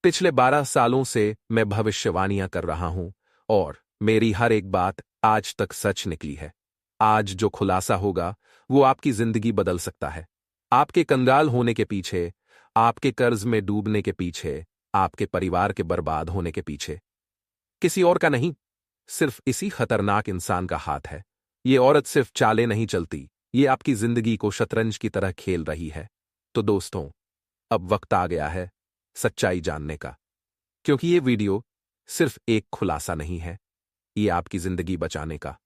पिछले 12 सालों से मैं भविष्यवाणियां कर रहा हूं और मेरी हर एक बात आज तक सच निकली है। आज जो खुलासा होगा वो आपकी जिंदगी बदल सकता है। आपके कंगाल होने के पीछे, आपके कर्ज में डूबने के पीछे, आपके परिवार के बर्बाद होने के पीछे किसी और का नहीं, सिर्फ इसी खतरनाक इंसान का हाथ है। ये औरत सिर्फ चालें नहीं चलती, ये आपकी जिंदगी को शतरंज की तरह खेल रही है। तो दोस्तों, अब वक्त आ गया है सच्चाई जानने का, क्योंकि ये वीडियो सिर्फ एक खुलासा नहीं है, ये आपकी जिंदगी बचाने का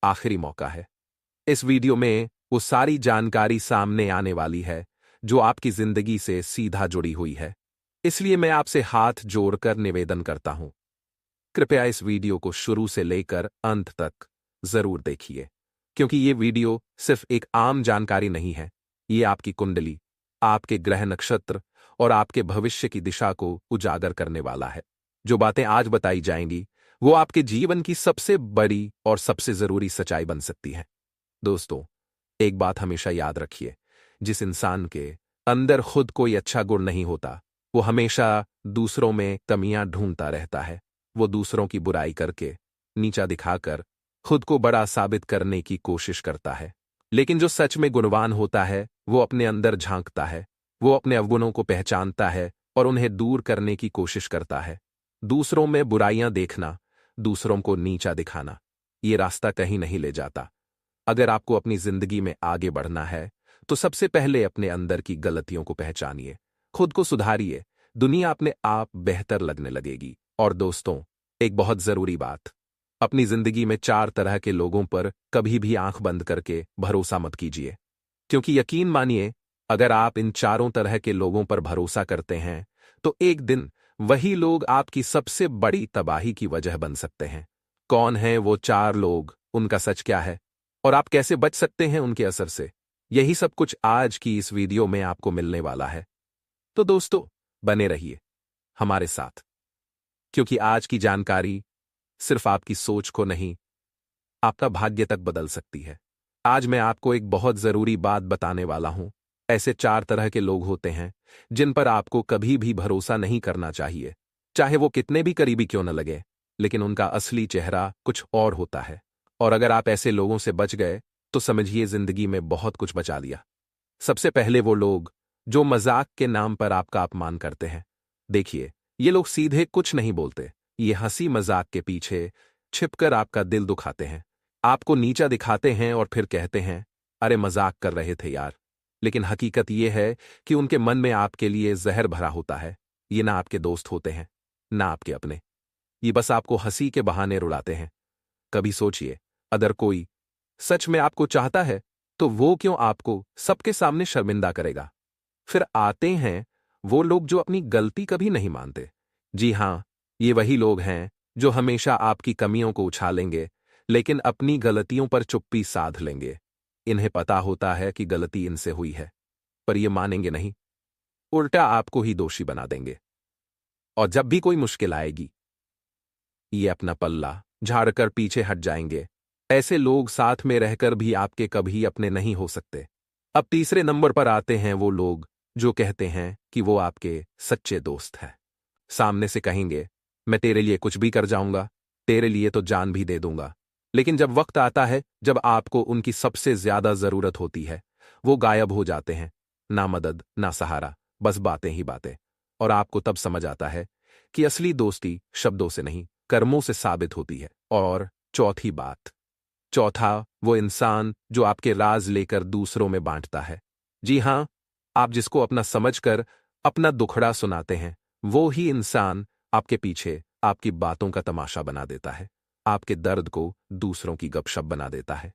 आखिरी मौका है। इस वीडियो में वो सारी जानकारी सामने आने वाली है जो आपकी जिंदगी से सीधा जुड़ी हुई है। इसलिए मैं आपसे हाथ जोड़कर निवेदन करता हूं, कृपया इस वीडियो को शुरू से लेकर अंत तक जरूर देखिए, क्योंकि ये वीडियो सिर्फ एक आम जानकारी नहीं है। ये आपकी कुंडली, आपके ग्रह नक्षत्र और आपके भविष्य की दिशा को उजागर करने वाला है। जो बातें आज बताई जाएंगी वो आपके जीवन की सबसे बड़ी और सबसे जरूरी सच्चाई बन सकती है। दोस्तों, एक बात हमेशा याद रखिए, जिस इंसान के अंदर खुद कोई अच्छा गुण नहीं होता वो हमेशा दूसरों में कमियां ढूंढता रहता है। वो दूसरों की बुराई करके, नीचा दिखाकर खुद को बड़ा साबित करने की कोशिश करता है। लेकिन जो सच में गुणवान होता है वो अपने अंदर झांकता है, वो अपने अवगुणों को पहचानता है और उन्हें दूर करने की कोशिश करता है। दूसरों में बुराइयां देखना, दूसरों को नीचा दिखाना, ये रास्ता कहीं नहीं ले जाता। अगर आपको अपनी जिंदगी में आगे बढ़ना है तो सबसे पहले अपने अंदर की गलतियों को पहचानिए, खुद को सुधारिए, दुनिया अपने आप बेहतर लगने लगेगी। और दोस्तों, एक बहुत जरूरी बात, अपनी जिंदगी में 4 तरह के लोगों पर कभी भी आंख बंद करके भरोसा मत कीजिए, क्योंकि यकीन मानिए, अगर आप इन 4 तरह के लोगों पर भरोसा करते हैं तो एक दिन वही लोग आपकी सबसे बड़ी तबाही की वजह बन सकते हैं। कौन हैं वो 4 लोग, उनका सच क्या है और आप कैसे बच सकते हैं उनके असर से, यही सब कुछ आज की इस वीडियो में आपको मिलने वाला है। तो दोस्तों, बने रहिए हमारे साथ, क्योंकि आज की जानकारी सिर्फ आपकी सोच को नहीं, आपका भाग्य तक बदल सकती है। आज मैं आपको एक बहुत जरूरी बात बताने वाला हूं। ऐसे 4 तरह के लोग होते हैं जिन पर आपको कभी भी भरोसा नहीं करना चाहिए, चाहे वो कितने भी करीबी क्यों न लगे, लेकिन उनका असली चेहरा कुछ और होता है। और अगर आप ऐसे लोगों से बच गए तो समझिए जिंदगी में बहुत कुछ बचा लिया। सबसे पहले वो लोग जो मजाक के नाम पर आपका अपमान करते हैं। देखिए, ये लोग सीधे कुछ नहीं बोलते, ये हंसी मजाक के पीछे छिपकर आपका दिल दुखाते हैं, आपको नीचा दिखाते हैं और फिर कहते हैं, अरे मजाक कर रहे थे यार। लेकिन हकीकत ये है कि उनके मन में आपके लिए जहर भरा होता है। ये ना आपके दोस्त होते हैं, ना आपके अपने, ये बस आपको हंसी के बहाने रुलाते हैं। कभी सोचिए, अगर कोई सच में आपको चाहता है तो वो क्यों आपको सबके सामने शर्मिंदा करेगा। फिर आते हैं वो लोग जो अपनी गलती कभी नहीं मानते। जी हां, ये वही लोग हैं जो हमेशा आपकी कमियों को उछालेंगे लेकिन अपनी गलतियों पर चुप्पी साध लेंगे। इन्हें पता होता है कि गलती इनसे हुई है, पर ये मानेंगे नहीं, उल्टा आपको ही दोषी बना देंगे। और जब भी कोई मुश्किल आएगी, ये अपना पल्ला झाड़कर पीछे हट जाएंगे। ऐसे लोग साथ में रहकर भी आपके कभी अपने नहीं हो सकते। अब तीसरे नंबर पर आते हैं वो लोग जो कहते हैं कि वो आपके सच्चे दोस्त हैं। सामने से कहेंगे, मैं तेरे लिए कुछ भी कर जाऊंगा, तेरे लिए तो जान भी दे दूंगा। लेकिन जब वक्त आता है, जब आपको उनकी सबसे ज्यादा जरूरत होती है, वो गायब हो जाते हैं। ना मदद, ना सहारा, बस बातें ही बातें। और आपको तब समझ आता है कि असली दोस्ती शब्दों से नहीं, कर्मों से साबित होती है। और चौथा, वो इंसान जो आपके राज लेकर दूसरों में बांटता है। जी हां, आप जिसको अपना समझकर अपना दुखड़ा सुनाते हैं, वो ही इंसान आपके पीछे आपकी बातों का तमाशा बना देता है, आपके दर्द को दूसरों की गपशप बना देता है।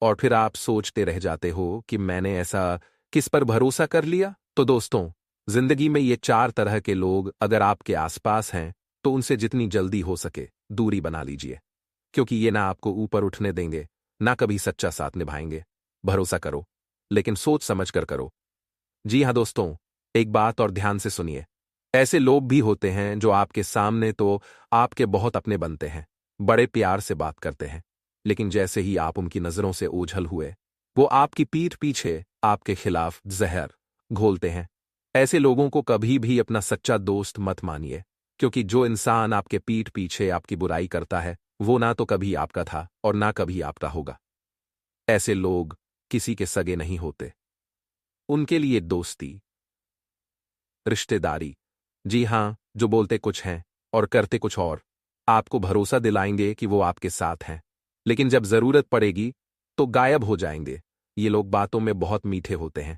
और फिर आप सोचते रह जाते हो कि मैंने ऐसा किस पर भरोसा कर लिया। तो दोस्तों, जिंदगी में ये 4 तरह के लोग अगर आपके आसपास हैं, तो उनसे जितनी जल्दी हो सके दूरी बना लीजिए, क्योंकि ये ना आपको ऊपर उठने देंगे, ना कभी सच्चा साथ निभाएंगे। भरोसा करो, लेकिन सोच समझ कर करो। जी हां दोस्तों, एक बात और ध्यान से सुनिए। ऐसे लोग भी होते हैं जो आपके सामने तो आपके बहुत अपने बनते हैं, बड़े प्यार से बात करते हैं, लेकिन जैसे ही आप उनकी नजरों से ओझल हुए, वो आपकी पीठ पीछे आपके खिलाफ जहर घोलते हैं। ऐसे लोगों को कभी भी अपना सच्चा दोस्त मत मानिए, क्योंकि जो इंसान आपके पीठ पीछे आपकी बुराई करता है, वो ना तो कभी आपका था और ना कभी आपका होगा। ऐसे लोग किसी के सगे नहीं होते। उनके लिए दोस्ती, रिश्तेदारी, जी हां, जो बोलते कुछ हैं और करते कुछ और, आपको भरोसा दिलाएंगे कि वो आपके साथ हैं, लेकिन जब जरूरत पड़ेगी तो गायब हो जाएंगे। ये लोग बातों में बहुत मीठे होते हैं,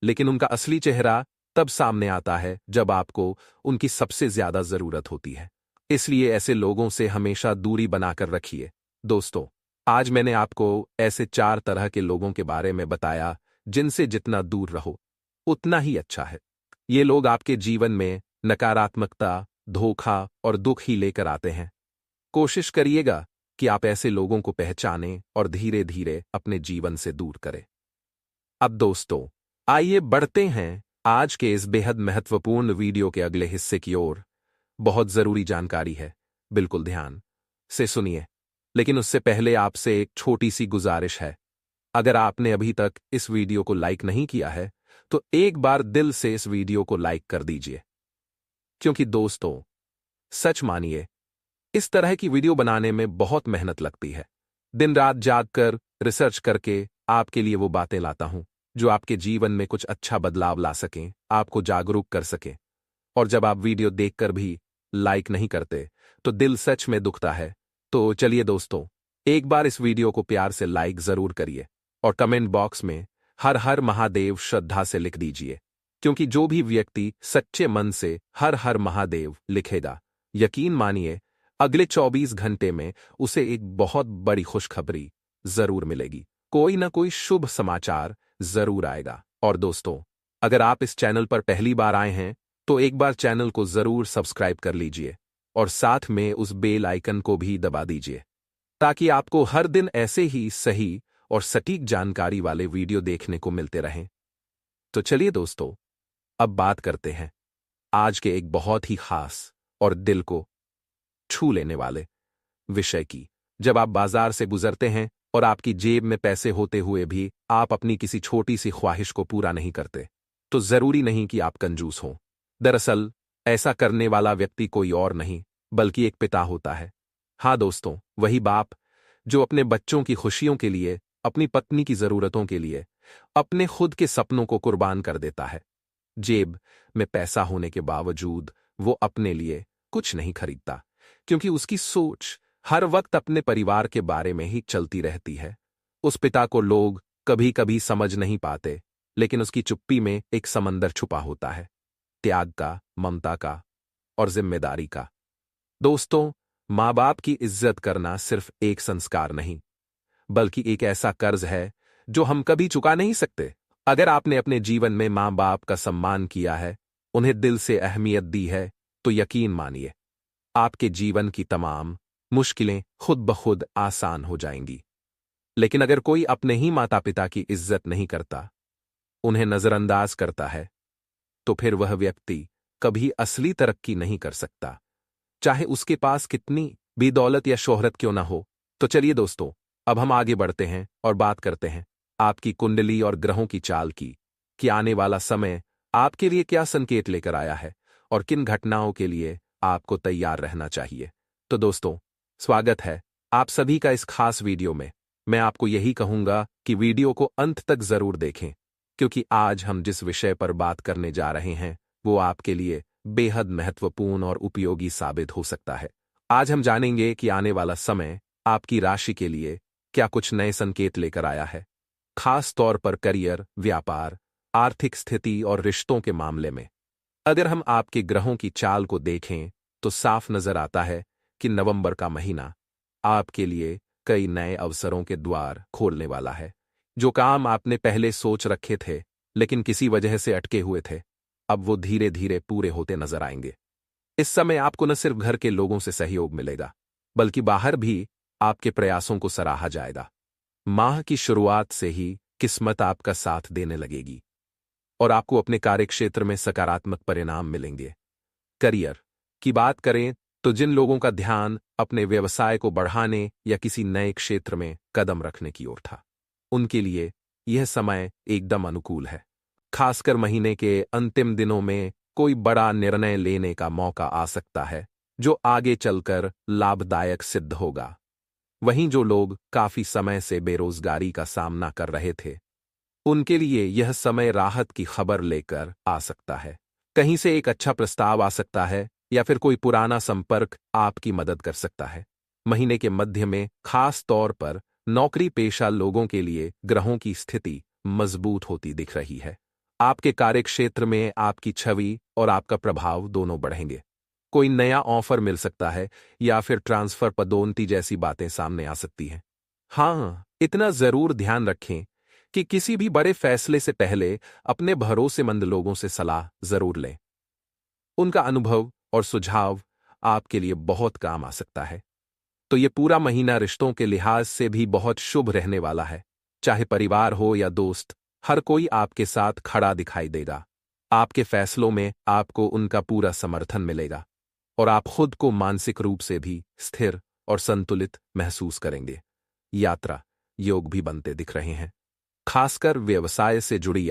लेकिन उनका असली चेहरा तब सामने आता है जब आपको उनकी सबसे ज्यादा जरूरत होती है। इसलिए ऐसे लोगों से हमेशा दूरी बनाकर रखिए। दोस्तों, आज मैंने आपको ऐसे 4 तरह के लोगों के बारे में बताया जिनसे जितना दूर रहो उतना ही अच्छा है। ये लोग आपके जीवन में नकारात्मकता, धोखा और दुख ही लेकर आते हैं। कोशिश करिएगा कि आप ऐसे लोगों को पहचानें और धीरे धीरे अपने जीवन से दूर करें। अब दोस्तों, आइए बढ़ते हैं आज के इस बेहद महत्वपूर्ण वीडियो के अगले हिस्से की ओर। बहुत जरूरी जानकारी है, बिल्कुल ध्यान से सुनिए। लेकिन उससे पहले आपसे एक छोटी सी गुजारिश है। अगर आपने अभी तक इस वीडियो को लाइक नहीं किया है, तो एक बार दिल से इस वीडियो को लाइक कर दीजिए, क्योंकि दोस्तों, सच मानिए, इस तरह की वीडियो बनाने में बहुत मेहनत लगती है। दिन रात जाग कर रिसर्च करके आपके लिए वो बातें लाता हूं जो आपके जीवन में कुछ अच्छा बदलाव ला सकें, आपको जागरूक कर सकें। और जब आप वीडियो देखकर भी लाइक नहीं करते, तो दिल सच में दुखता है। तो चलिए दोस्तों, एक बार इस वीडियो को प्यार से लाइक जरूर करिए और कमेंट बॉक्स में हर हर महादेव श्रद्धा से लिख दीजिए, क्योंकि जो भी व्यक्ति सच्चे मन से हर हर महादेव लिखेगा, यकीन मानिए अगले 24 घंटे में उसे एक बहुत बड़ी खुशखबरी जरूर मिलेगी। कोई ना कोई शुभ समाचार जरूर आएगा। और दोस्तों, अगर आप इस चैनल पर पहली बार आए हैं, तो एक बार चैनल को जरूर सब्सक्राइब कर लीजिए और साथ में उस बेल आइकन को भी दबा दीजिए, ताकि आपको हर दिन ऐसे ही सही और सटीक जानकारी वाले वीडियो देखने को मिलते रहें। तो चलिए दोस्तों, अब बात करते हैं आज के एक बहुत ही खास और दिल को छू लेने वाले विषय की। जब आप बाजार से गुजरते हैं और आपकी जेब में पैसे होते हुए भी आप अपनी किसी छोटी सी ख्वाहिश को पूरा नहीं करते, तो जरूरी नहीं कि आप कंजूस हों। दरअसल ऐसा करने वाला व्यक्ति कोई और नहीं बल्कि एक पिता होता है। हाँ दोस्तों, वही बाप जो अपने बच्चों की खुशियों के लिए, अपनी पत्नी की जरूरतों के लिए, अपने खुद के सपनों को कुर्बान कर देता है। जेब में पैसा होने के बावजूद वो अपने लिए कुछ नहीं खरीदता, क्योंकि उसकी सोच हर वक्त अपने परिवार के बारे में ही चलती रहती है। उस पिता को लोग कभी कभी समझ नहीं पाते, लेकिन उसकी चुप्पी में एक समंदर छुपा होता है, त्याग का, ममता का और जिम्मेदारी का। दोस्तों, माँ बाप की इज्जत करना सिर्फ एक संस्कार नहीं, बल्कि एक ऐसा कर्ज है जो हम कभी चुका नहीं सकते। अगर आपने अपने जीवन में माँ बाप का सम्मान किया है, उन्हें दिल से अहमियत दी है, तो यकीन मानिए आपके जीवन की तमाम मुश्किलें खुद ब खुद आसान हो जाएंगी। लेकिन अगर कोई अपने ही माता पिता की इज्जत नहीं करता, उन्हें नजरअंदाज करता है, तो फिर वह व्यक्ति कभी असली तरक्की नहीं कर सकता, चाहे उसके पास कितनी भी दौलत या शोहरत क्यों ना हो। तो चलिए दोस्तों, अब हम आगे बढ़ते हैं और बात करते हैं आपकी कुंडली और ग्रहों की चाल की, कि आने वाला समय आपके लिए क्या संकेत लेकर आया है और किन घटनाओं के लिए आपको तैयार रहना चाहिए। तो दोस्तों, स्वागत है आप सभी का इस खास वीडियो में। मैं आपको यही कहूंगा कि वीडियो को अंत तक जरूर देखें, क्योंकि आज हम जिस विषय पर बात करने जा रहे हैं वो आपके लिए बेहद महत्वपूर्ण और उपयोगी साबित हो सकता है। आज हम जानेंगे कि आने वाला समय आपकी राशि के लिए क्या कुछ नए संकेत लेकर आया है, खास तौर पर करियर, व्यापार, आर्थिक स्थिति और रिश्तों के मामले में। अगर हम आपके ग्रहों की चाल को देखें तो साफ नजर आता है कि नवंबर का महीना आपके लिए कई नए अवसरों के द्वार खोलने वाला है। जो काम आपने पहले सोच रखे थे लेकिन किसी वजह से अटके हुए थे, अब वो धीरे धीरे पूरे होते नजर आएंगे। इस समय आपको न सिर्फ घर के लोगों से सहयोग मिलेगा, बल्कि बाहर भी आपके प्रयासों को सराहा जाएगा। माह की शुरुआत से ही किस्मत आपका साथ देने लगेगी और आपको अपने कार्यक्षेत्र में सकारात्मक परिणाम मिलेंगे। करियर की बात करें तो जिन लोगों का ध्यान अपने व्यवसाय को बढ़ाने या किसी नए क्षेत्र में कदम रखने की ओर था, उनके लिए यह समय एकदम अनुकूल है। खासकर महीने के अंतिम दिनों में कोई बड़ा निर्णय लेने का मौका आ सकता है जो आगे चलकर लाभदायक सिद्ध होगा। वहीं जो लोग काफी समय से बेरोजगारी का सामना कर रहे थे, उनके लिए यह समय राहत की खबर लेकर आ सकता है। कहीं से एक अच्छा प्रस्ताव आ सकता है या फिर कोई पुराना संपर्क आपकी मदद कर सकता है। महीने के मध्य में खास तौर पर नौकरी पेशा लोगों के लिए ग्रहों की स्थिति मजबूत होती दिख रही है। आपके कार्यक्षेत्र में आपकी छवि और आपका प्रभाव दोनों बढ़ेंगे। कोई नया ऑफर मिल सकता है या फिर ट्रांसफर, पदोन्नति जैसी बातें सामने आ सकती हैं। हाँ, इतना जरूर ध्यान रखें कि किसी भी बड़े फैसले से पहले अपने भरोसेमंद लोगों से सलाह जरूर लें। उनका अनुभव और सुझाव आपके लिए बहुत काम आ सकता है। तो ये पूरा महीना रिश्तों के लिहाज से भी बहुत शुभ रहने वाला है। चाहे परिवार हो या दोस्त, हर कोई आपके साथ खड़ा दिखाई देगा। आपके फैसलों में आपको उनका पूरा समर्थन मिलेगा और आप खुद को मानसिक रूप से भी स्थिर और संतुलित महसूस करेंगे। यात्रा योग भी बनते दिख रहे हैं, खासकर व्यवसाय से जुड़ी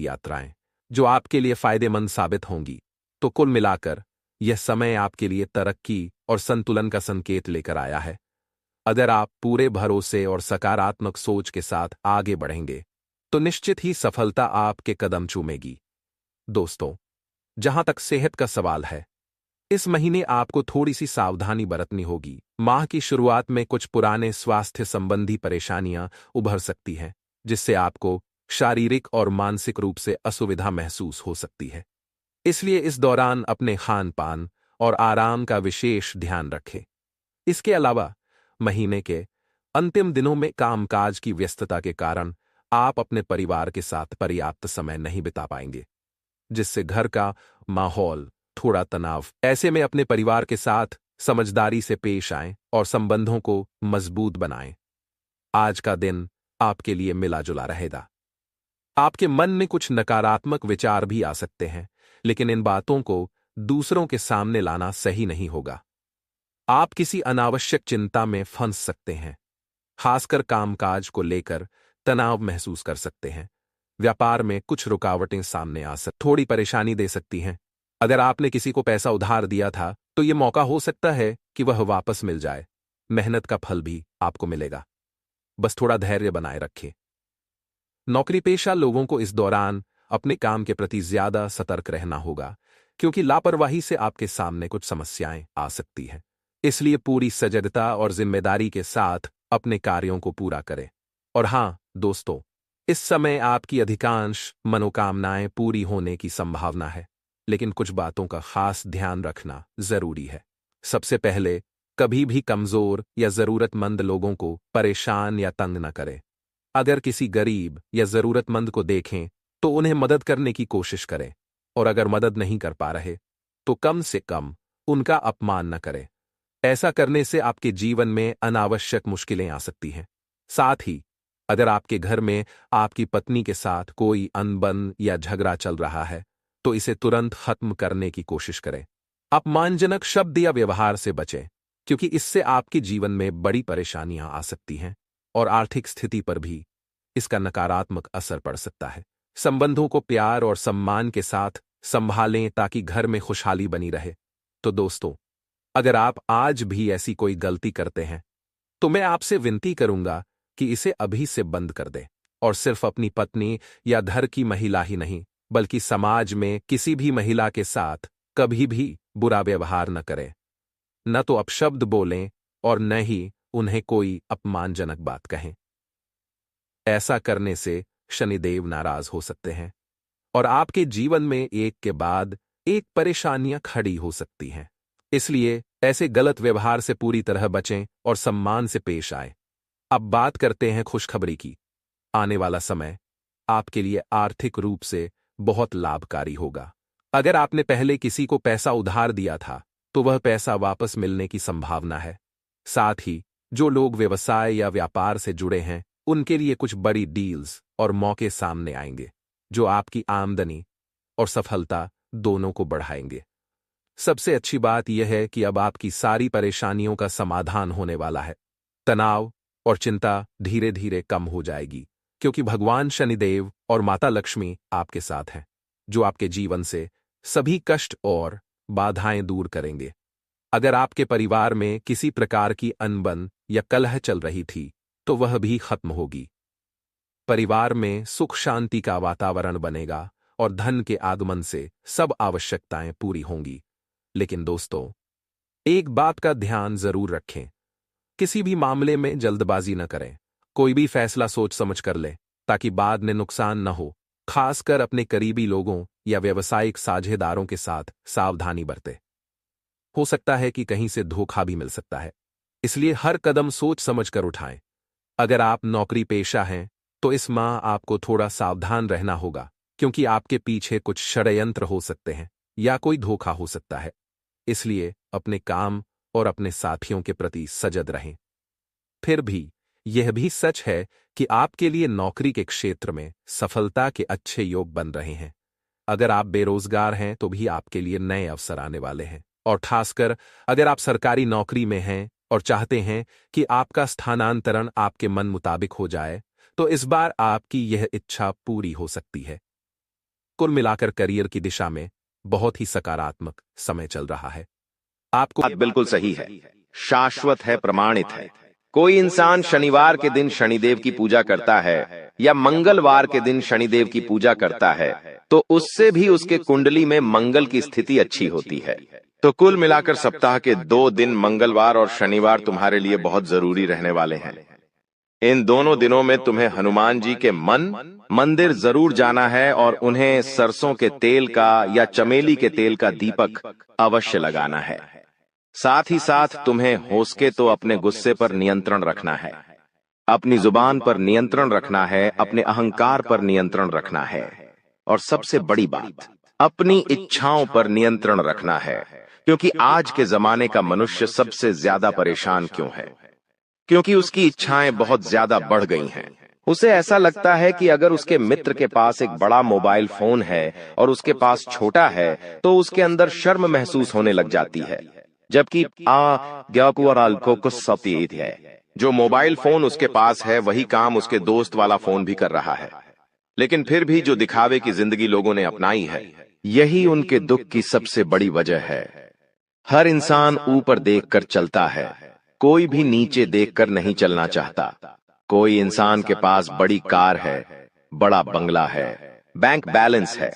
यात्राएं जो आपके लिए फायदेमंद साबित होंगी। तो कुल मिलाकर यह समय आपके लिए तरक्की और संतुलन का संकेत लेकर आया है। अगर आप पूरे भरोसे और सकारात्मक सोच के साथ आगे बढ़ेंगे तो निश्चित ही सफलता आपके कदम चूमेगी। दोस्तों, जहां तक सेहत का सवाल है, इस महीने आपको थोड़ी सी सावधानी बरतनी होगी। माह की शुरुआत में कुछ पुराने स्वास्थ्य संबंधी परेशानियां उभर सकती हैं, जिससे आपको शारीरिक और मानसिक रूप से असुविधा महसूस हो सकती है। इसलिए इस दौरान अपने खान पान और आराम का विशेष ध्यान रखें। इसके अलावा महीने के अंतिम दिनों में कामकाज की व्यस्तता के कारण आप अपने परिवार के साथ पर्याप्त समय नहीं बिता पाएंगे, जिससे घर का माहौल थोड़ा तनाव। ऐसे में अपने परिवार के साथ समझदारी से पेश आएं और संबंधों को मजबूत बनाएं। आज का दिन आपके लिए मिला जुला रहेगा। आपके मन में कुछ नकारात्मक विचार भी आ सकते हैं, लेकिन इन बातों को दूसरों के सामने लाना सही नहीं होगा। आप किसी अनावश्यक चिंता में फंस सकते हैं, खासकर कामकाज को लेकर तनाव महसूस कर सकते हैं। व्यापार में कुछ रुकावटें सामने आ थोड़ी परेशानी दे सकती हैं। अगर आपने किसी को पैसा उधार दिया था तो यह मौका हो सकता है कि वह वापस मिल जाए। मेहनत का फल भी आपको मिलेगा, बस थोड़ा धैर्य बनाए रखें। नौकरी पेशा लोगों को इस दौरान अपने काम के प्रति ज्यादा सतर्क रहना होगा, क्योंकि लापरवाही से आपके सामने कुछ समस्याएं आ सकती हैं। इसलिए पूरी सजगता और जिम्मेदारी के साथ अपने कार्यों को पूरा करें। और हां दोस्तों, इस समय आपकी अधिकांश मनोकामनाएं पूरी होने की संभावना है, लेकिन कुछ बातों का खास ध्यान रखना जरूरी है। सबसे पहले, कभी भी कमजोर या जरूरतमंद लोगों को परेशान या तंग न करें। अगर किसी गरीब या जरूरतमंद को देखें तो उन्हें मदद करने की कोशिश करें, और अगर मदद नहीं कर पा रहे तो कम से कम उनका अपमान न करें। ऐसा करने से आपके जीवन में अनावश्यक मुश्किलें आ सकती हैं। साथ ही अगर आपके घर में आपकी पत्नी के साथ कोई अनबन या झगड़ा चल रहा है तो इसे तुरंत खत्म करने की कोशिश करें। अपमानजनक शब्द या व्यवहार से बचें, क्योंकि इससे आपके जीवन में बड़ी परेशानियां आ सकती हैं और आर्थिक स्थिति पर भी इसका नकारात्मक असर पड़ सकता है। संबंधों को प्यार और सम्मान के साथ संभालें ताकि घर में खुशहाली बनी रहे। तो दोस्तों, अगर आप आज भी ऐसी कोई गलती करते हैं तो मैं आपसे विनती करूंगा कि इसे अभी से बंद कर दें और सिर्फ अपनी पत्नी या घर की महिला ही नहीं बल्कि समाज में किसी भी महिला के साथ कभी भी बुरा व्यवहार न करें, न तो अपशब्द बोलें और न ही उन्हें कोई अपमानजनक बात कहें। ऐसा करने से शनिदेव नाराज हो सकते हैं और आपके जीवन में एक के बाद एक परेशानियां खड़ी हो सकती हैं। इसलिए ऐसे गलत व्यवहार से पूरी तरह बचें और सम्मान से पेश आएं। अब बात करते हैं खुशखबरी की। आने वाला समय आपके लिए आर्थिक रूप से बहुत लाभकारी होगा। अगर आपने पहले किसी को पैसा उधार दिया था तो वह पैसा वापस मिलने की संभावना है। साथ ही जो लोग व्यवसाय या व्यापार से जुड़े हैं उनके लिए कुछ बड़ी डील्स और मौके सामने आएंगे जो आपकी आमदनी और सफलता दोनों को बढ़ाएंगे। सबसे अच्छी बात यह है कि अब आपकी सारी परेशानियों का समाधान होने वाला है। तनाव और चिंता धीरे धीरे कम हो जाएगी, क्योंकि भगवान शनिदेव और माता लक्ष्मी आपके साथ हैं, जो आपके जीवन से सभी कष्ट और बाधाएं दूर करेंगे। अगर आपके परिवार में किसी प्रकार की अनबन या कलह चल रही थी तो वह भी खत्म होगी। परिवार में सुख शांति का वातावरण बनेगा और धन के आगमन से सब आवश्यकताएं पूरी होंगी। लेकिन दोस्तों, एक बात का ध्यान जरूर रखें, किसी भी मामले में जल्दबाजी न करें। कोई भी फैसला सोच समझ कर लें ताकि बाद में नुकसान न हो। खासकर अपने करीबी लोगों या व्यावसायिक साझेदारों के साथ सावधानी बरतें। हो सकता है कि कहीं से धोखा भी मिल सकता है, इसलिए हर कदम सोच समझ कर उठाएं। अगर आप नौकरी पेशा हैं तो इस माह आपको थोड़ा सावधान रहना होगा, क्योंकि आपके पीछे कुछ षड्यंत्र हो सकते हैं या कोई धोखा हो सकता है। इसलिए अपने काम और अपने साथियों के प्रति सजग रहें। फिर भी यह भी सच है कि आपके लिए नौकरी के क्षेत्र में सफलता के अच्छे योग बन रहे हैं। अगर आप बेरोजगार हैं तो भी आपके लिए नए अवसर आने वाले हैं, और खासकर अगर आप सरकारी नौकरी में हैं और चाहते हैं कि आपका स्थानांतरण आपके मन मुताबिक हो जाए तो इस बार आपकी यह इच्छा पूरी हो सकती है। कुल मिलाकर करियर की दिशा में बहुत ही सकारात्मक समय चल रहा है। आपको बात बिल्कुल सही है, शाश्वत है, प्रमाणित है। कोई इंसान शनिवार के दिन शनिदेव की पूजा करता है या मंगलवार के दिन शनिदेव की पूजा करता है तो उससे भी उसके कुंडली में मंगल की स्थिति अच्छी होती है। तो कुल मिलाकर सप्ताह के 2 दिन मंगलवार और शनिवार तुम्हारे लिए बहुत जरूरी रहने वाले हैं। इन दोनों दिनों में तुम्हें हनुमान जी के मंदिर जरूर जाना है और उन्हें सरसों के तेल का या चमेली के तेल का दीपक अवश्य लगाना है। साथ ही साथ तुम्हें हो सके तो अपने गुस्से पर नियंत्रण रखना है, अपनी जुबान पर नियंत्रण रखना है, अपने अहंकार पर नियंत्रण रखना है, और सबसे बड़ी बात, अपनी इच्छाओं पर नियंत्रण रखना है। क्योंकि आज के जमाने का मनुष्य सबसे ज्यादा परेशान क्यों है? क्योंकि उसकी इच्छाएं बहुत ज्यादा बढ़ गई हैं। उसे ऐसा लगता है कि अगर उसके मित्र के पास एक बड़ा मोबाइल फोन है और उसके पास छोटा है तो उसके अंदर शर्म महसूस होने लग जाती है, जबकि है जो मोबाइल फोन उसके पास है वही काम उसके दोस्त वाला फोन भी कर रहा है। लेकिन फिर भी जो दिखावे की जिंदगी लोगों ने अपनाई है, यही उनके दुख की सबसे बड़ी वजह है। हर इंसान ऊपर देखकर चलता है, कोई भी नीचे देखकर नहीं चलना चाहता। कोई इंसान के पास बड़ी कार है, बड़ा बंगला है, बैंक बैलेंस है,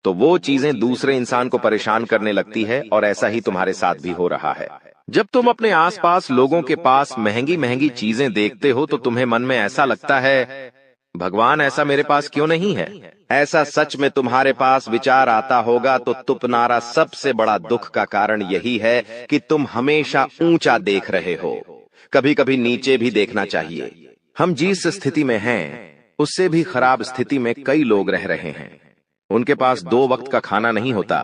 तो वो चीजें दूसरे इंसान को परेशान करने लगती है, और ऐसा ही तुम्हारे साथ भी हो रहा है। जब तुम अपने आसपास लोगों के पास महंगी महंगी चीजें देखते हो तो तुम्हें मन में ऐसा लगता है, भगवान ऐसा मेरे पास क्यों नहीं है? ऐसा सच में तुम्हारे पास विचार आता होगा तो तुम्हारा सबसे बड़ा दुख का कारण यही है कि तुम हमेशा ऊंचा देख रहे हो। कभी कभी नीचे भी देखना चाहिए। हम जिस स्थिति में हैं उससे भी खराब स्थिति में कई लोग रह रहे हैं। उनके पास 2 वक्त का खाना नहीं होता,